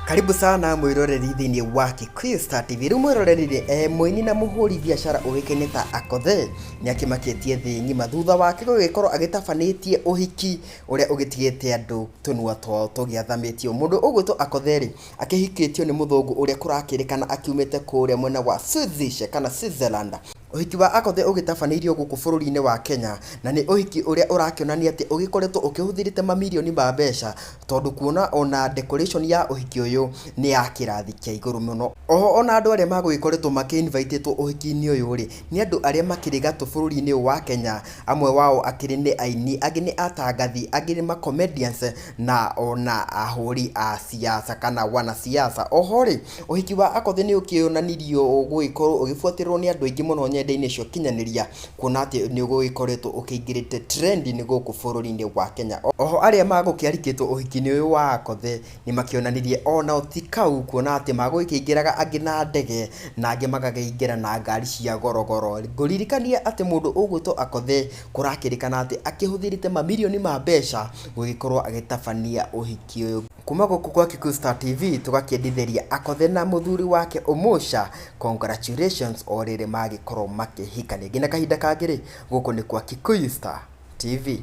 Karibu sana mwiroreri thiini wa Kikuyu Star TV. Riu mwiroreri muini na muhuri biashara uwikaine ta Akothe ni akimakitie thi ngima thutha wake gugikorwo agitabanĩtie uhiki uria ugitigite andu tunua twao tugiathamitio. Mundu ugwitwo Akothe ri akihikitio ni muthungu uria kurakirikana akiumite kuria mwena wa Switzerland kana Switzerland. Uhiki wa Akothe ugitabanĩirio guku bũrũri-inĩ wa Kenya na ni uhiki uria urakionania ati ugikoretwo ukihũthĩrĩte mamilioni ma mbeca tondu kuona ona decoration ya uhiki uyu ni ya kirathi kia iguru muno. Oho ona andu aria magwikoretwo makiinvitetwo uhiki-ini uyu ri ni andu aria makiri gatũ bũrũri-inĩ wa Kenya, amwe wao akiri ni aini, angi ni atangathi, angi ni comedians na ona ahuri a siasa kana wana siasa. Oho ri uhiki wa Akothe ni ukionanirio gugikorwo ugifuatirwo ni andu aingi muno nenda-inĩ cio kinyanĩria, kuona atĩ nĩ ũgũgĩkoretwo ũkĩingĩrĩte trendi-inĩ gũkũ bũrũri-inĩ wa Kenya. Oho arĩa magũkĩarĩkĩtwo ũhiki-inĩ ũyũ wa Akothe nĩ makĩonanirie ona ti kau, kuona atĩ magũkĩingĩraga angĩ na ndege na angĩ magakĩingĩra na ngari cia gorogoro. Ngũririkania atĩ mũndũ ũgwĩtwo Akothe kũrakĩrĩkana atĩ akĩhũthĩrĩte mamilioni ma mbeca gũgĩkorwo agĩtabania ũhiki ũyũ. Kuma gũkũ kwa Kikuyu Star TV tũgakĩendithĩria Akothe na mũthuri wake Omosha congratulations o rĩrĩ magĩkorwo makĩhikania. Nginya kahinda kangĩ rĩ, gũkũ nĩ kwa Kikuyu Star TV.